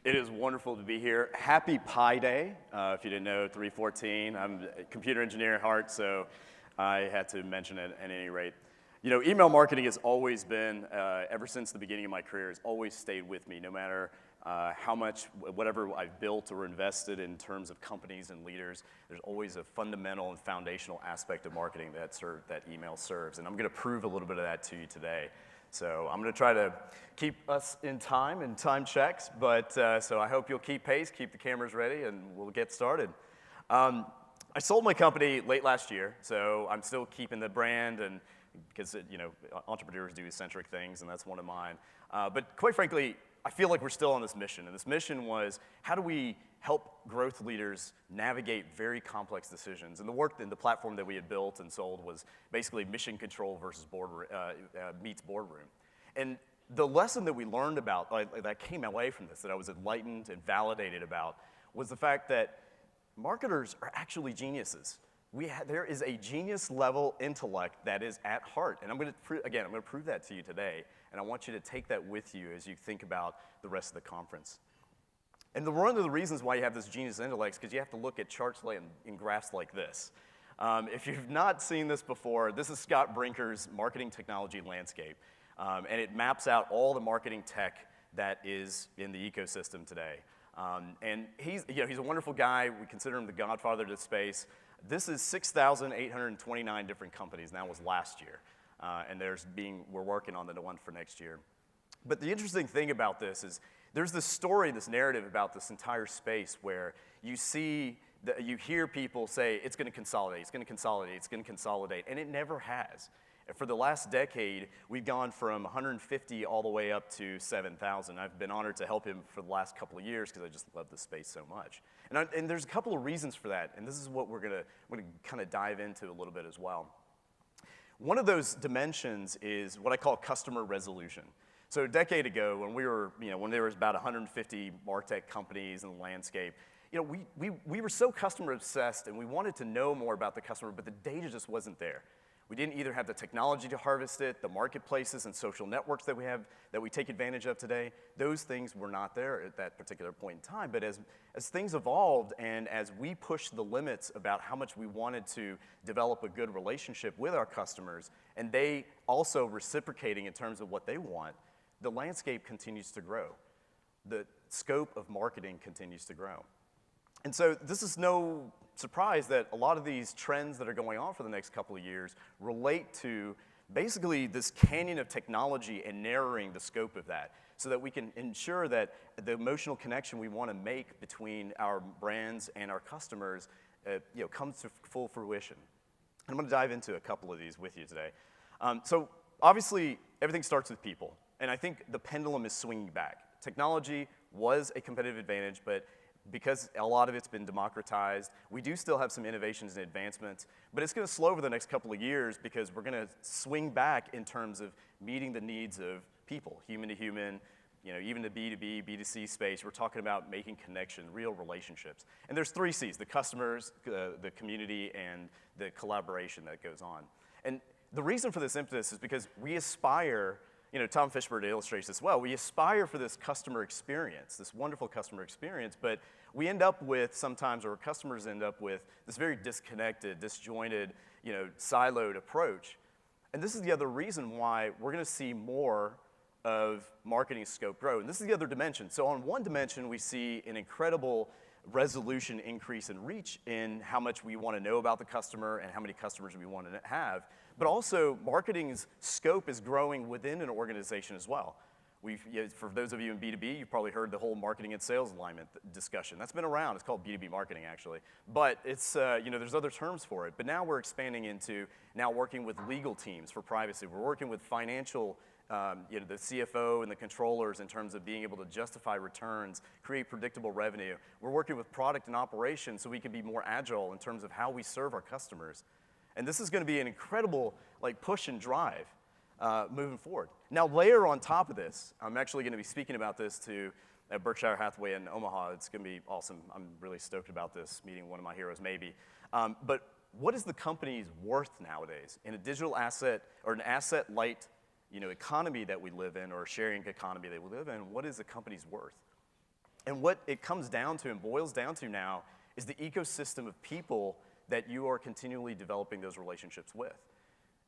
It is wonderful to be here. Happy Pi Day. If you didn't know, 314. I'm a computer engineer at heart, so I had to mention it at any rate. You know, email marketing has always been, ever since the beginning of my career, has always stayed with me, no matter how much, whatever I've built or invested in terms of companies and leaders, there's always a fundamental and foundational aspect of marketing that email serves. And I'm going to prove a little bit of that to you today. So I'm going to try to keep us in time and time checks, but so I hope you'll keep pace, keep the cameras ready, and we'll get started. I sold my company late last year, so I'm still keeping the brand, and because entrepreneurs do eccentric things, and that's one of mine. But quite frankly, I feel like we're still on this mission, and this mission was, how do we help growth leaders navigate very complex decisions? And the work and the platform that we had built and sold was basically mission control versus meets boardroom. And the lesson that we learned about, that came away from this, that I was enlightened and validated about, was the fact that marketers are actually geniuses. There is a genius level intellect that is at heart. And I'm going to prove that to you today. And I want you to take that with you as you think about the rest of the conference. And one of the reasons why you have this genius intellect is because you have to look at charts and graphs like this. If you've not seen this before, this is Scott Brinker's marketing technology landscape. And it maps out all the marketing tech that is in the ecosystem today. And he's a wonderful guy. We consider him the godfather to the space. This is 6,829 different companies, and that was last year. And we're working on the one for next year. But the interesting thing about this is there's this story, this narrative about this entire space where you hear people say it's going to consolidate, it's going to consolidate, it's going to consolidate, and it never has. And for the last decade, we've gone from 150 all the way up to 7,000. I've been honored to help him for the last couple of years because I just love this space so much. And there's a couple of reasons for that, and this is what we're going to kind of dive into a little bit as well. One of those dimensions is what I call customer resolution. So a decade ago, when there was about 150 MarTech companies in the landscape, we were so customer obsessed and we wanted to know more about the customer, but the data just wasn't there. We didn't either have the technology to harvest it, the marketplaces and social networks that we take advantage of today. Those things were not there at that particular point in time. But as things evolved and as we pushed the limits about how much we wanted to develop a good relationship with our customers, and they also reciprocating in terms of what they want, the landscape continues to grow. The scope of marketing continues to grow. And so this is no surprise that a lot of these trends that are going on for the next couple of years relate to basically this canyon of technology and narrowing the scope of that so that we can ensure that the emotional connection we want to make between our brands and our customers comes to full fruition. I'm going to dive into a couple of these with you today. So obviously, everything starts with people. And I think the pendulum is swinging back. Technology was a competitive advantage, but because a lot of it's been democratized, we do still have some innovations and advancements, but it's going to slow over the next couple of years because we're going to swing back in terms of meeting the needs of people, human to human, even the B2B, B2C space. We're talking about making connection, real relationships. And there's 3 C's, the customers, the community, and the collaboration that goes on. And the reason for this impetus is because we aspire, Tom Fishburne illustrates this well. We aspire for this customer experience, this wonderful customer experience, but we end up with sometimes, or customers end up with, this very disconnected, disjointed, siloed approach. And this is the other reason why we're going to see more of marketing scope grow. And this is the other dimension. So on one dimension, we see an incredible resolution increase in reach in how much we want to know about the customer and how many customers we want to have. But also, marketing's scope is growing within an organization as well. For those of you in B2B, you've probably heard the whole marketing and sales alignment discussion. That's been around. It's called B2B marketing, actually. But it's, there's other terms for it. But now we're expanding into now working with legal teams for privacy. We're working with financial, the CFO and the controllers in terms of being able to justify returns, create predictable revenue. We're working with product and operations so we can be more agile in terms of how we serve our customers. And this is going to be an incredible push and drive moving forward. Now, layer on top of this, I'm actually going to be speaking about this to Berkshire Hathaway in Omaha. It's going to be awesome. I'm really stoked about this, meeting one of my heroes, maybe. But what is the company's worth nowadays in a digital asset or an asset-light economy that we live in, or a sharing economy that we live in? What is the company's worth? And what it comes down to and boils down to now is the ecosystem of people that you are continually developing those relationships with.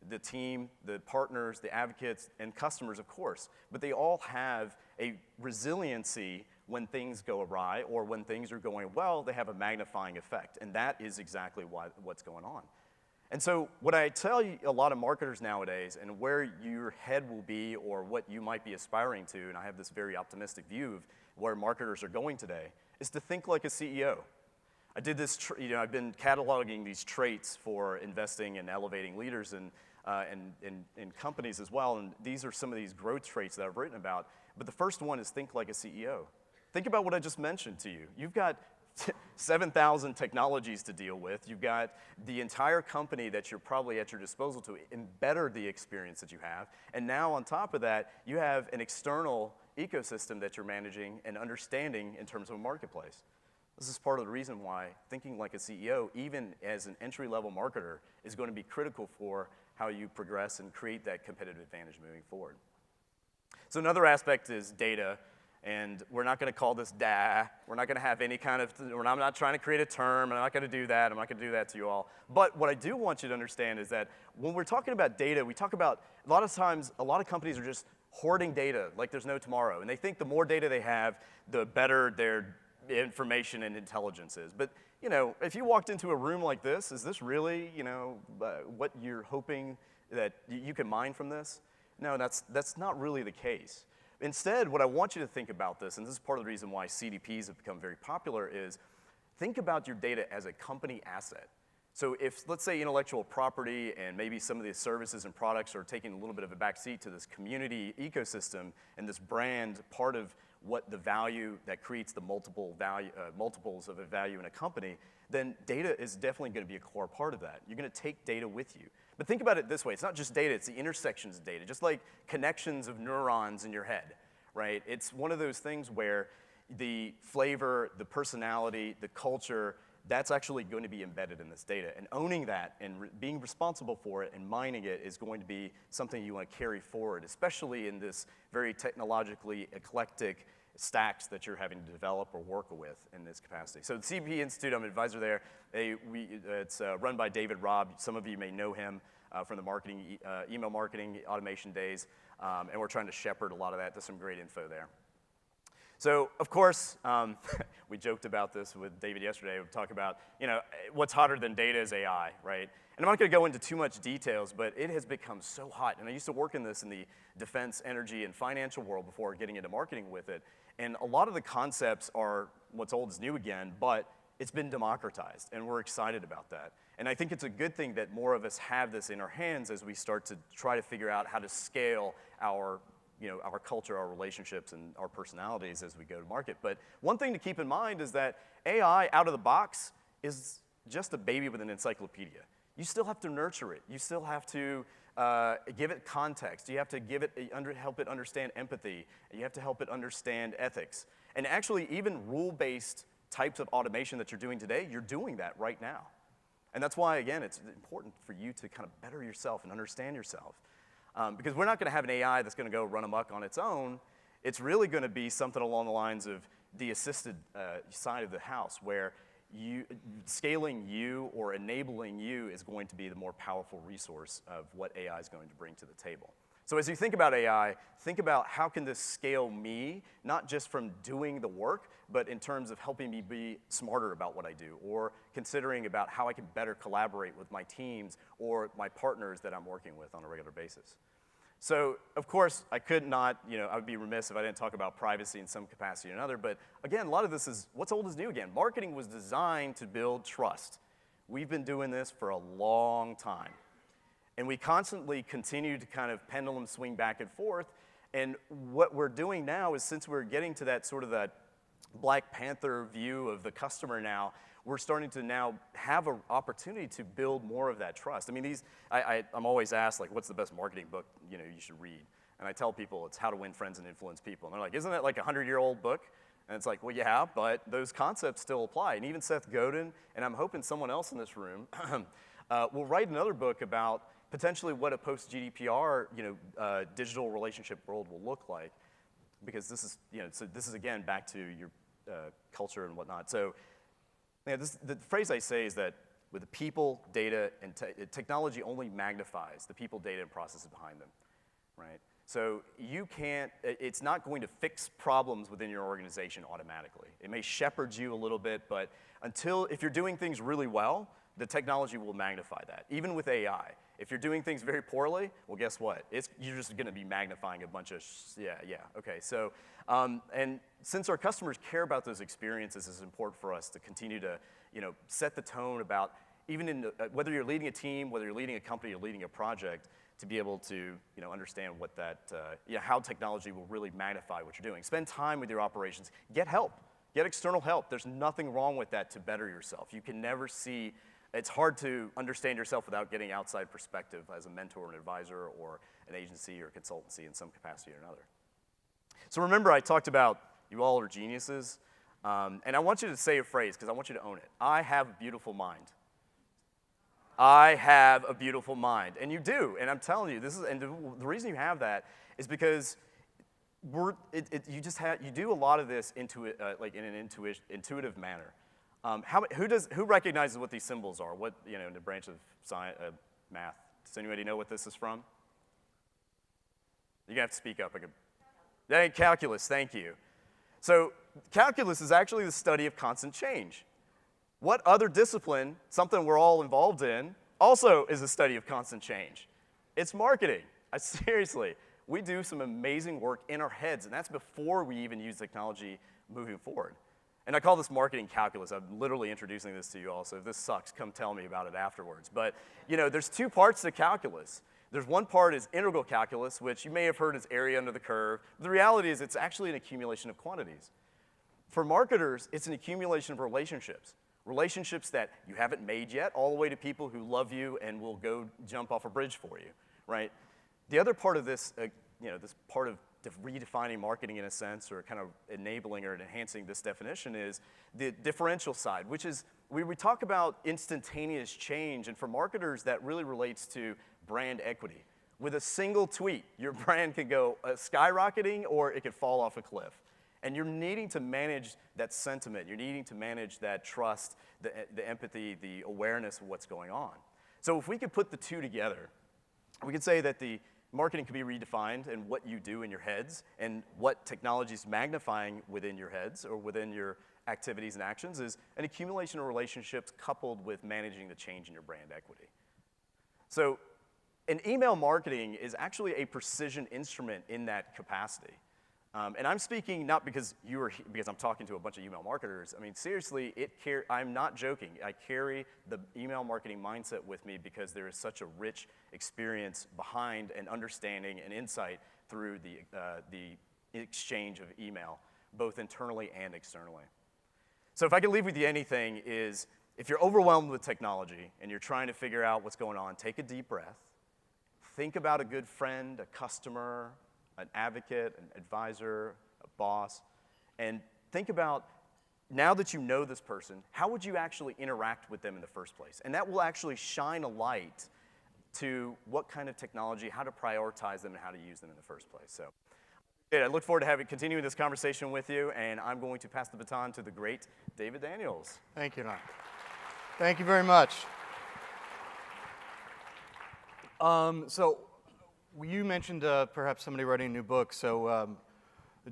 The team, the partners, the advocates, and customers, of course, but they all have a resiliency when things go awry or when things are going well, they have a magnifying effect, and that is exactly what's going on. And so what I tell you, a lot of marketers nowadays, and where your head will be or what you might be aspiring to, and I have this very optimistic view of where marketers are going today, is to think like a CEO. I did this, I've been cataloging these traits for investing and elevating leaders in companies as well, and these are some of these growth traits that I've written about. But the first one is think like a CEO. Think about what I just mentioned to you. You've got 7,000 technologies to deal with. You've got the entire company that you're probably at your disposal to better the experience that you have. And now on top of that, you have an external ecosystem that you're managing and understanding in terms of a marketplace. This is part of the reason why thinking like a CEO, even as an entry-level marketer, is going to be critical for how you progress and create that competitive advantage moving forward. So another aspect is data. And we're not going to call this DA. We're not going to have any kind of, I'm not trying to create a term. I'm not going to do that. I'm not going to do that to you all. But what I do want you to understand is that when we're talking about data, we talk about, a lot of times, a lot of companies are just hoarding data like there's no tomorrow. And they think the more data they have, the better their information and intelligence is. But if you walked into a room like this, is this really what you're hoping that you can mine from this? No, that's not really the case. Instead, what I want you to think about this, and this is part of the reason why CDPs have become very popular, is think about your data as a company asset. So if, let's say, intellectual property and maybe some of the services and products are taking a little bit of a backseat to this community ecosystem and this brand part of what the value that creates the multiples of a value in a company, then data is definitely going to be a core part of that. You're going to take data with you. But think about it this way. It's not just data. It's the intersections of data, just like connections of neurons in your head, right? It's one of those things where the flavor, the personality, the culture, that's actually going to be embedded in this data. And owning that and being responsible for it and mining it is going to be something you want to carry forward, especially in this very technologically eclectic stacks that you're having to develop or work with in this capacity. So the CDP Institute, I'm an advisor there. It's run by David Robb. Some of you may know him from the email marketing automation days, and we're trying to shepherd a lot of that to some great info there. So, of course, we joked about this with David yesterday. We talked about, what's hotter than data is AI, right? And I'm not going to go into too much details, but it has become so hot. And I used to work in the defense, energy, and financial world before getting into marketing with it. And a lot of the concepts are what's old is new again, but it's been democratized, and we're excited about that. And I think it's a good thing that more of us have this in our hands as we start to try to figure out how to scale our culture, our relationships, and our personalities as we go to market. But one thing to keep in mind is that AI out of the box is just a baby with an encyclopedia. You still have to nurture it. You still have to give it context. You have to help it understand empathy. You have to help it understand ethics. And actually, even rule-based types of automation that you're doing today, you're doing that right now. And that's why, again, it's important for you to kind of better yourself and understand yourself. Because we're not going to have an AI that's going to go run amok on its own. It's really going to be something along the lines of the assisted side of the house, where scaling you or enabling you is going to be the more powerful resource of what AI is going to bring to the table. So as you think about AI, think about how can this scale me, not just from doing the work, but in terms of helping me be smarter about what I do, or considering about how I can better collaborate with my teams or my partners that I'm working with on a regular basis. So, of course, I could not, I would be remiss if I didn't talk about privacy in some capacity or another, but again, a lot of this is what's old is new again. Marketing was designed to build trust. We've been doing this for a long time. And we constantly continue to kind of pendulum swing back and forth, and what we're doing now is, since we're getting to that sort of that Black Panther view of the customer now, we're starting to now have an opportunity to build more of that trust. I mean, I'm always asked, like, what's the best marketing book you should read? And I tell people it's How to Win Friends and Influence People. And they're like, isn't that like a 100-year-old book? And it's like, well, yeah, but those concepts still apply. And even Seth Godin, and I'm hoping someone else in this room, will write another book about potentially what a post-GDPR digital relationship world will look like. Because this is, so this is, again, back to your culture and whatnot. So the phrase I say is that with the people, data, and technology only magnifies the people, data, and processes behind them, right? So you can't, it's not going to fix problems within your organization automatically. It may shepherd you a little bit, but if you're doing things really well, the technology will magnify that. Even with AI, if you're doing things very poorly, well, guess what? You're just gonna be magnifying a bunch of, okay. So, and since our customers care about those experiences, it's important for us to continue to, set the tone about, even in, whether you're leading a team, whether you're leading a company or leading a project, to be able to, understand what that, how technology will really magnify what you're doing. Spend time with your operations. Get help. Get external help. There's nothing wrong with that to better yourself. You can never see, it's hard to understand yourself without getting outside perspective as a mentor, an advisor, or an agency or consultancy in some capacity or another. So remember, I talked about you all are geniuses, and I want you to say a phrase because I want you to own it. I have a beautiful mind. I have a beautiful mind, and you do. And I'm telling you, the reason you have that is because you do a lot of this in an intuitive manner. Who recognizes what these symbols are? What, in the branch of science, math? Does anybody know what this is from? You're gonna have to speak up. Calculus, thank you. So calculus is actually the study of constant change. What other discipline, something we're all involved in, also is a study of constant change? It's marketing. Seriously, we do some amazing work in our heads, and that's before we even use technology moving forward. And I call this marketing calculus. I'm literally introducing this to you all, so if this sucks, come tell me about it afterwards. But there's two parts to calculus. There's one part is integral calculus, which you may have heard as area under the curve. The reality is it's actually an accumulation of quantities. For marketers, it's an accumulation of relationships. Relationships that you haven't made yet, all the way to people who love you and will go jump off a bridge for you, right? The other part of this, this part of redefining marketing in a sense, or kind of enabling or enhancing this definition, is the differential side, which is we talk about instantaneous change, and for marketers that really relates to brand equity. With a single tweet, your brand could go skyrocketing or it could fall off a cliff. And you're needing to manage that sentiment. You're needing to manage that trust, the empathy, the awareness of what's going on. So if we could put the two together, we could say that the marketing can be redefined in what you do in your heads and what technology is magnifying within your heads or within your activities and actions is an accumulation of relationships coupled with managing the change in your brand equity. So an email marketing is actually a precision instrument in that capacity. And I'm speaking not because because I'm talking to a bunch of email marketers. I mean, seriously, I'm not joking. I carry the email marketing mindset with me because there is such a rich experience behind and understanding and insight through the exchange of email, both internally and externally. So if I can leave with you anything is, if you're overwhelmed with technology and you're trying to figure out what's going on, take a deep breath. Think about a good friend, a customer, an advocate, an advisor, a boss, and think about, now that you know this person, how would you actually interact with them in the first place? And that will actually shine a light to what kind of technology, how to prioritize them, and how to use them in the first place. So I look forward to continuing this conversation with you, and I'm going to pass the baton to the great David Daniels. Thank you, Don. Thank you very much. So you mentioned perhaps somebody writing a new book. So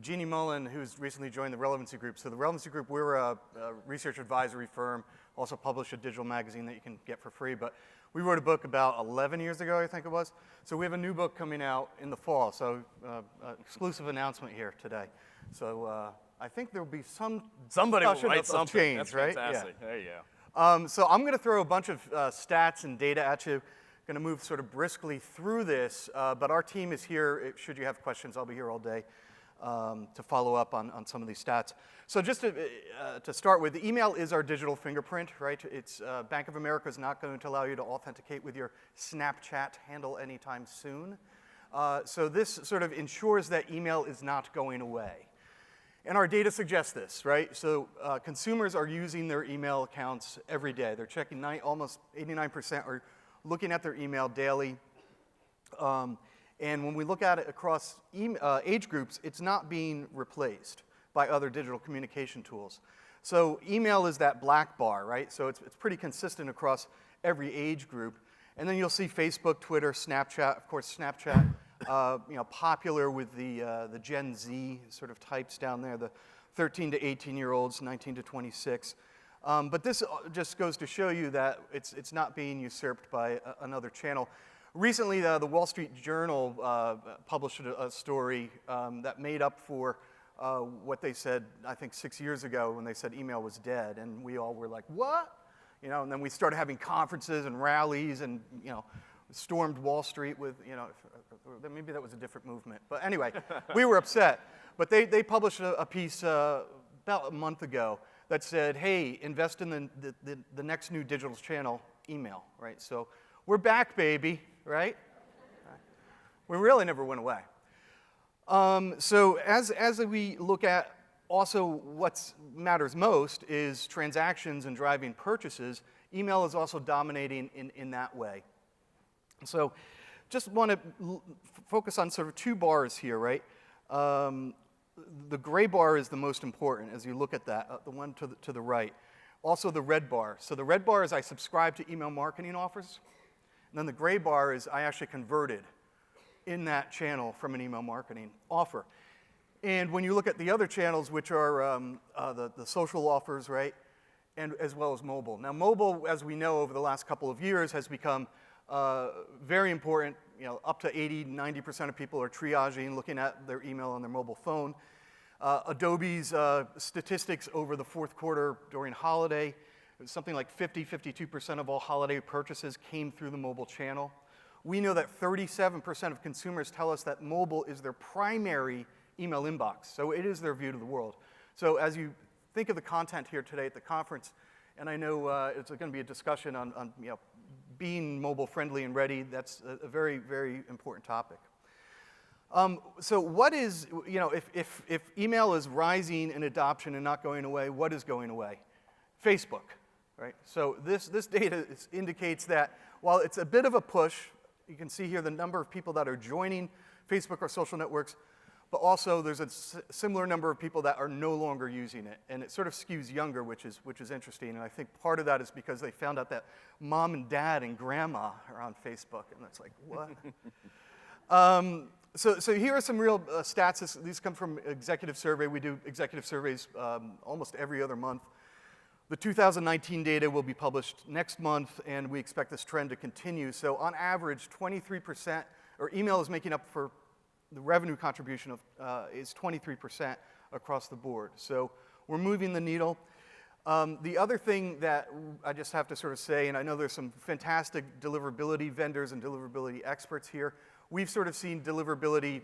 Jeannie Mullen, who's recently joined the Relevancy Group. So the Relevancy Group, we're a research advisory firm, also publish a digital magazine that you can get for free. But we wrote a book about 11 years ago, I think it was. So we have a new book coming out in the fall. So exclusive announcement here today. So I think there will be somebody will write something. Change, that's right? Fantastic. Yeah. There you go. So I'm going to throw a bunch of stats and data at you. Going to move sort of briskly through this, but our team is here. Should you have questions, I'll be here all day to follow up on some of these stats. So just to start with, the email is our digital fingerprint, right? It's Bank of America is not going to allow you to authenticate with your Snapchat handle anytime soon. So this sort of ensures that email is not going away. And our data suggests this, right? So consumers are using their email accounts every day. They're checking almost 89% are looking at their email daily. And when we look at it across age groups, it's not being replaced. by other digital communication tools. So email is that black bar, right? So it's pretty consistent across every age group. And then you'll see Facebook, Twitter, Snapchat, of course Snapchat, popular with the Gen Z sort of types down there, the 13 to 18-year-olds, 19 to 26. But this just goes to show you that it's not being usurped by another channel. Recently, the Wall Street Journal published a story that made up for what they said, I think 6 years ago when they said email was dead, and we all were like, what? And then we started having conferences and rallies and, stormed Wall Street with, maybe that was a different movement. But anyway, we were upset. But they published a piece about a month ago that said, hey, invest in the next new digital channel, email, right? So we're back, baby, right? We really never went away. So as we look at also what matters most is transactions and driving purchases, email is also dominating in that way. So just want to focus on sort of two bars here, right? The gray bar is the most important as you look at that, the one to the right. Also the red bar. So the red bar is I subscribe to email marketing offers. And then the gray bar is I actually converted in that channel from an email marketing offer. And when you look at the other channels, which are the social offers, right, and as well as mobile. Now mobile, as we know over the last couple of years, has become very important. Up to 80, 90% of people are triaging, looking at their email on their mobile phone. Adobe's statistics over the fourth quarter during holiday, something like 52% of all holiday purchases came through the mobile channel. We know that 37% of consumers tell us that mobile is their primary email inbox, so it is their view to the world. So as you think of the content here today at the conference, and I know it's going to be a discussion on being mobile friendly and ready, that's a very, very important topic. So what is, if email is rising in adoption and not going away, what is going away? Facebook, right? So this data indicates that while it's a bit of a push, you can see here the number of people that are joining Facebook or social networks, but also there's a similar number of people that are no longer using it, and it sort of skews younger, which is interesting, and I think part of that is because they found out that mom and dad and grandma are on Facebook, and it's like, what? So here are some real stats. These come from executive survey. We do executive surveys almost every other month. The 2019 data will be published next month, and we expect this trend to continue. So on average, 23%, or email is making up for the revenue contribution is 23% across the board. So we're moving the needle. The other thing that I just have to sort of say, and I know there's some fantastic deliverability vendors and deliverability experts here, we've sort of seen deliverability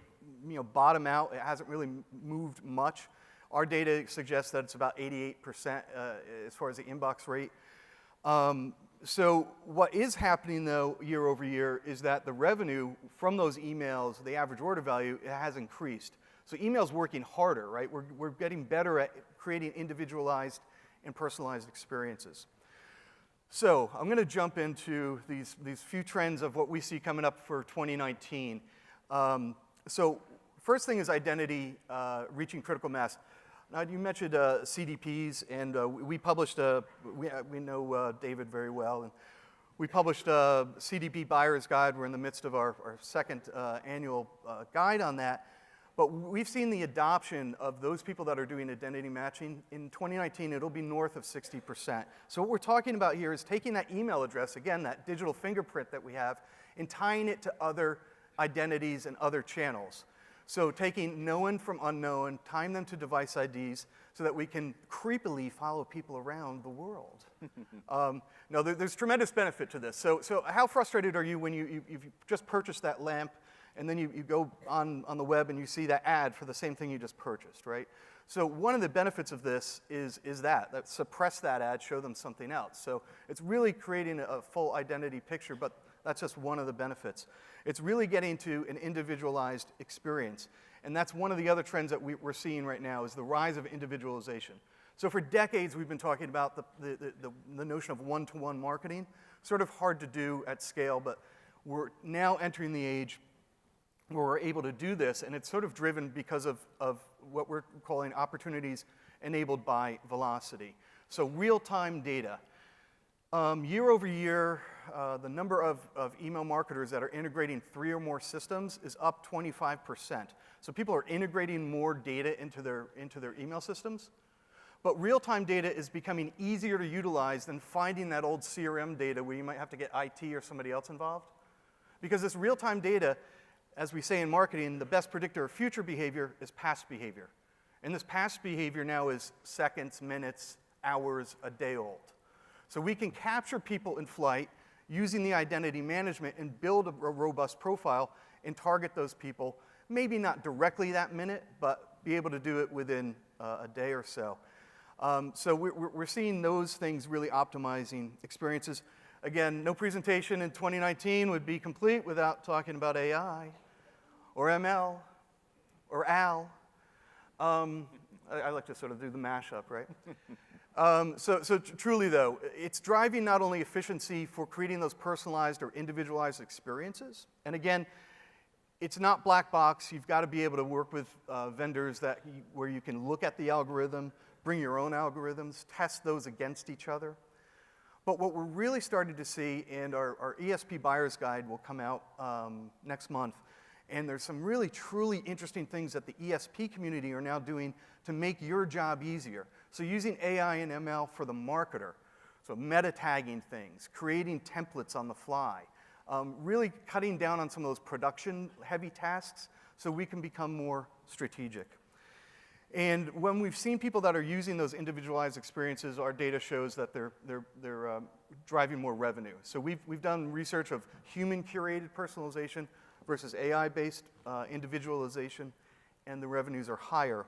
bottom out. It hasn't really moved much. Our data suggests that it's about 88% as far as the inbox rate. So what is happening, though, year over year, is that the revenue from those emails, the average order value, it has increased. So email's working harder, right? We're getting better at creating individualized and personalized experiences. So I'm going to jump into these few trends of what we see coming up for 2019. So first thing is identity reaching critical mass. Now, you mentioned CDPs, and we published we know David very well, and we published a CDP Buyer's Guide. We're in the midst of our second annual guide on that. But we've seen the adoption of those people that are doing identity matching. In 2019, it'll be north of 60%. So what we're talking about here is taking that email address, again, that digital fingerprint that we have, and tying it to other identities and other channels. So taking known from unknown, tying them to device IDs so that we can creepily follow people around the world. No, there's tremendous benefit to this. So how frustrated are you when you've just purchased that lamp and then you go on the web and you see that ad for the same thing you just purchased, right? So one of the benefits of this is that suppress that ad, show them something else. So it's really creating a full identity picture, but that's just one of the benefits. It's really getting to an individualized experience. And that's one of the other trends that we're seeing right now is the rise of individualization. So for decades, we've been talking about the notion of one-to-one marketing. Sort of hard to do at scale, but we're now entering the age where we're able to do this, and it's sort of driven because of what we're calling opportunities enabled by velocity. So real-time data. Year over year, the number of email marketers that are integrating 3 or more systems is up 25%. So people are integrating more data into their email systems. But real-time data is becoming easier to utilize than finding that old CRM data where you might have to get IT or somebody else involved. Because this real-time data, as we say in marketing, the best predictor of future behavior is past behavior. And this past behavior now is seconds, minutes, hours, a day old. So we can capture people in flight using the identity management and build a robust profile and target those people, maybe not directly that minute, but be able to do it within a day or so. So we're seeing those things really optimizing experiences. Again, no presentation in 2019 would be complete without talking about AI or ML or AL. I like to sort of do the mashup, right? So truly, though, it's driving not only efficiency for creating those personalized or individualized experiences. And again, it's not black box. You've got to be able to work with vendors where you can look at the algorithm, bring your own algorithms, test those against each other. But what we're really starting to see, and our ESP Buyer's Guide will come out next month, and there's some really, truly interesting things that the ESP community are now doing to make your job easier. So using AI and ML for the marketer, so meta tagging things, creating templates on the fly, really cutting down on some of those production-heavy tasks so we can become more strategic. And when we've seen people that are using those individualized experiences, our data shows that they're driving more revenue. So we've done research of human-curated personalization versus AI-based individualization, and the revenues are higher.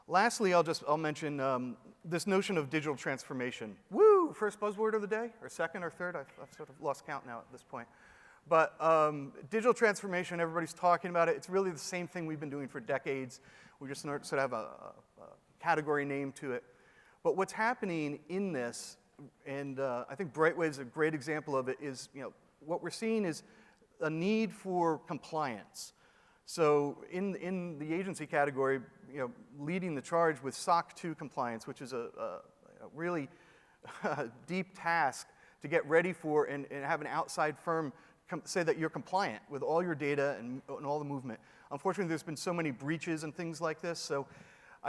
Lastly, I'll mention this notion of digital transformation. Woo! First buzzword of the day, or second or third? I've sort of lost count now at this point. But digital transformation, everybody's talking about it. It's really the same thing we've been doing for decades. We just sort of have a category name to it. But what's happening in this, and I think Brightwave's a great example of it, is what we're seeing is a need for compliance. So in the agency category, leading the charge with SOC 2 compliance, which is a really deep task to get ready for and have an outside firm say that you're compliant with all your data and all the movement. Unfortunately, there's been so many breaches and things like this, so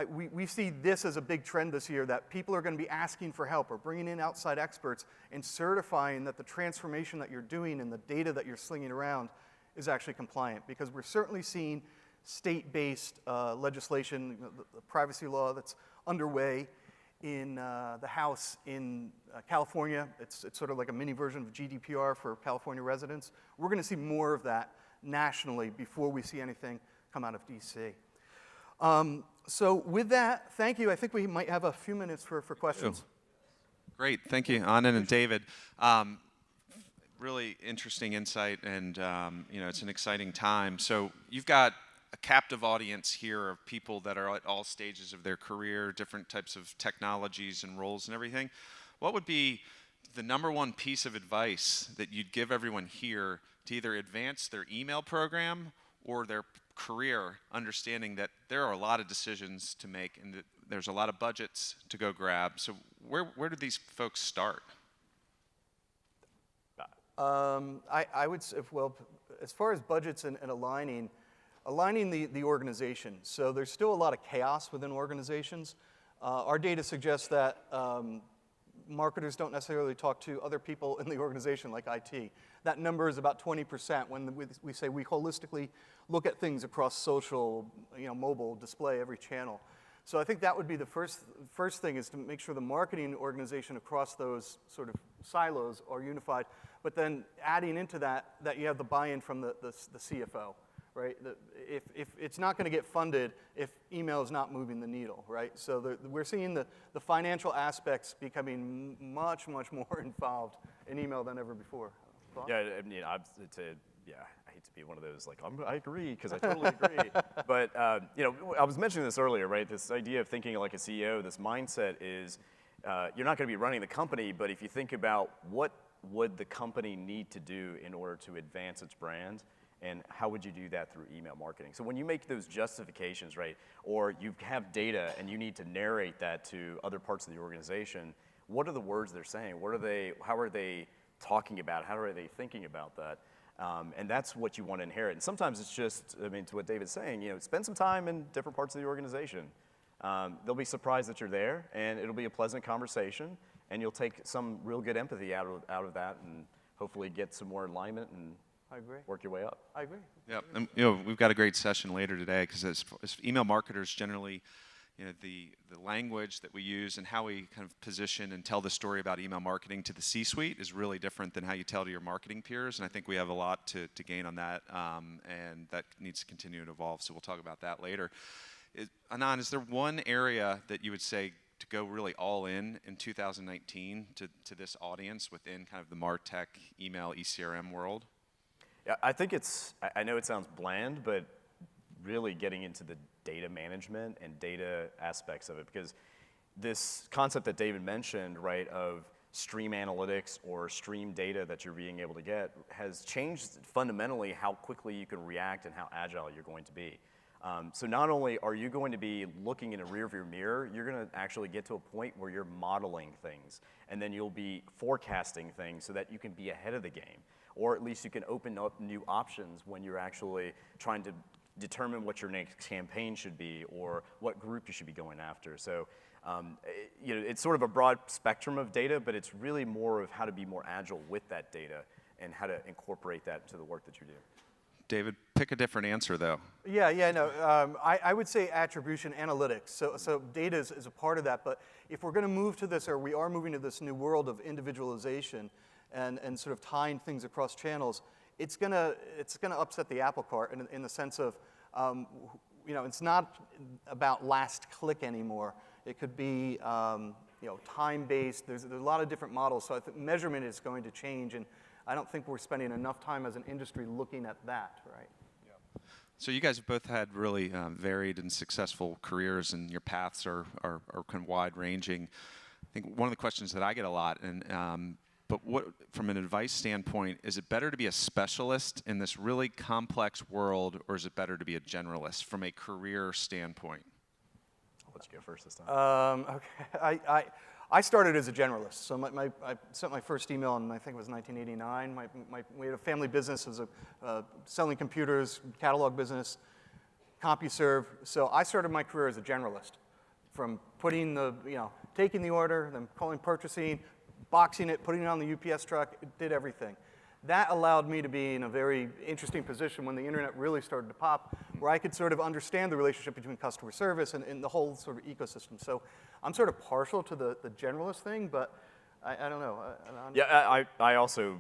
we see this as a big trend this year, that people are going to be asking for help or bringing in outside experts and certifying that the transformation that you're doing and the data that you're slinging around is actually compliant. Because we're certainly seeing state-based legislation, the privacy law that's underway in the House in California. It's sort of like a mini version of GDPR for California residents. We're going to see more of that nationally before we see anything come out of DC. So with that, thank you. I think we might have a few minutes for questions. Great, thank you, Anand and David. Really interesting insight, and it's an exciting time. So you've got a captive audience here of people that are at all stages of their career, different types of technologies and roles and everything. What would be the #1 piece of advice that you'd give everyone here to either advance their email program or their career, understanding that there are a lot of decisions to make and that there's a lot of budgets to go grab? So where do these folks start? I would say, well, as far as budgets and aligning the organization. So there's still a lot of chaos within organizations. Our data suggests that marketers don't necessarily talk to other people in the organization like IT. That number is about 20% when we say we holistically look at things across social, mobile, display, every channel. So I think that would be the first thing, is to make sure the marketing organization across those sort of silos are unified, but then adding into that you have the buy-in from the CFO, right? If it's not going to get funded if email is not moving the needle, right? So we're seeing the financial aspects becoming much, much more involved in email than ever before. Thoughts? Yeah, I mean, I hate to be one of those, like, I agree, because I totally agree. But, I was mentioning this earlier, right? This idea of thinking like a CEO, this mindset is, you're not going to be running the company, but if you think about what would the company need to do in order to advance its brand And how would you do that through email marketing? So when you make those justifications, right, or you have data and you need to narrate that to other parts of the organization, what are the words they're saying? How are they talking about it? How are they thinking about that? And that's what you want to inherit. And sometimes it's just, I mean, to what David's saying, spend some time in different parts of the organization. They'll be surprised that you're there, and it'll be a pleasant conversation, and you'll take some real good empathy out of that, and hopefully get some more alignment and I agree. work your way up. I agree. Yeah, and we've got a great session later today because as email marketers generally, the language that we use and how we kind of position and tell the story about email marketing to the C-suite is really different than how you tell to your marketing peers, and I think we have a lot to gain on that, and that needs to continue to evolve, so we'll talk about that later. Anand, is there one area that you would say to go really all in 2019 to this audience within kind of the MarTech email ECRM world? Yeah, I think I know it sounds bland, but really getting into the data management and data aspects of it, because this concept that David mentioned, right, of stream analytics or stream data that you're being able to get has changed fundamentally how quickly you can react and how agile you're going to be. So not only are you going to be looking in a rearview mirror, you're going to actually get to a point where you're modeling things, and then you'll be forecasting things so that you can be ahead of the game, or at least you can open up new options when you're actually trying to determine what your next campaign should be or what group you should be going after. So it's sort of a broad spectrum of data, but it's really more of how to be more agile with that data and how to incorporate that into the work that you do. David, pick a different answer, though. No. I would say attribution analytics. So data is a part of that. But if we're going to move to this, or we are moving to this new world of individualization and sort of tying things across channels, it's gonna upset the apple cart in the sense of, it's not about last click anymore. It could be, time-based. There's a lot of different models. So I think measurement is going to change, and I don't think we're spending enough time as an industry looking at that, right? Yeah. So you guys have both had really varied and successful careers, and your paths are kind of wide-ranging. I think one of the questions that I get a lot, but from an advice standpoint, is it better to be a specialist in this really complex world, or is it better to be a generalist from a career standpoint? I'll let you go first this time. Okay. I started as a generalist. So I sent my first email in, I think it was 1989. We had a family business. It was selling computers, catalog business, CompuServe. So I started my career as a generalist, from taking the order, then calling purchasing, boxing it, putting it on the UPS truck, it did everything. That allowed me to be in a very interesting position when the internet really started to pop, where I could sort of understand the relationship between customer service and the whole sort of ecosystem. So I'm sort of partial to the generalist thing, but I don't know. Yeah, I also,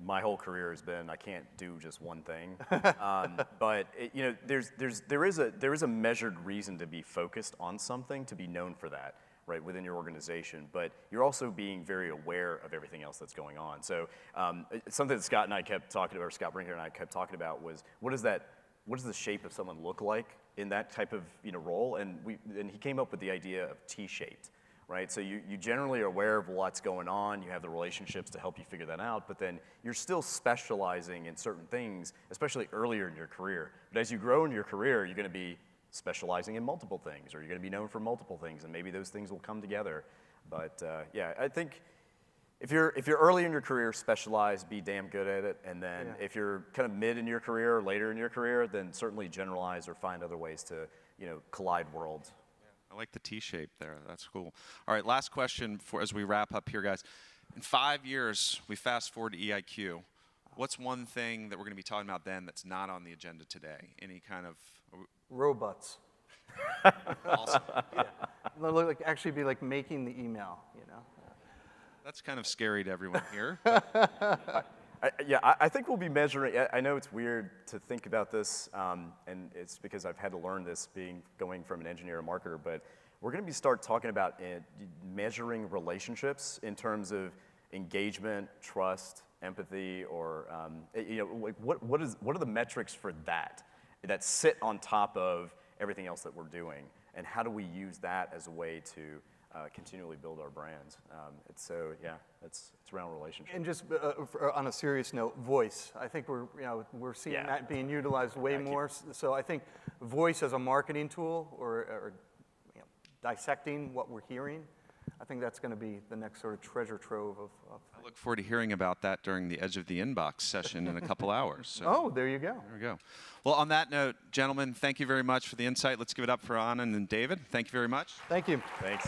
my whole career has been I can't do just one thing, but there is a measured reason to be focused on something, to be known for that, right, within your organization, but you're also being very aware of everything else that's going on. So something that Scott Brinker and I kept talking about was, what does the shape of someone look like in that type of role? And he came up with the idea of T-shaped, right? So you generally are aware of what's going on, you have the relationships to help you figure that out, but then you're still specializing in certain things, especially earlier in your career. But as you grow in your career, you're going to be specializing in multiple things, or you're going to be known for multiple things, and maybe those things will come together. But I think if you're early in your career, specialize, be damn good at it, and then if you're kind of mid in your career or later in your career, then certainly generalize or find other ways to collide worlds. I like the T-shape there. That's cool. All right, last question as we wrap up here, guys. In 5 years, we fast forward to EIQ. What's one thing that we're going to be talking about then that's not on the agenda today? Any kind of robots. Awesome. Yeah. They'll actually be like making the email, That's kind of scary to everyone here. I think we'll be measuring. I know it's weird to think about this, and it's because I've had to learn this going from an engineer to marketer, but we're going to start talking about measuring relationships in terms of engagement, trust, empathy, or what are the metrics for that sit on top of everything else that we're doing, and how do we use that as a way to continually build our brands. It's around relationships. And just on a serious note, voice. I think we're seeing Yeah. that being utilized way more. So I think voice as a marketing tool or dissecting what we're hearing, I think that's going to be the next sort of treasure trove of I look forward to hearing about that during the Edge of the Inbox session in a couple hours. So. Oh, there you go. There we go. Well, on that note, gentlemen, thank you very much for the insight. Let's give it up for Anand and David. Thank you very much. Thank you. Thanks.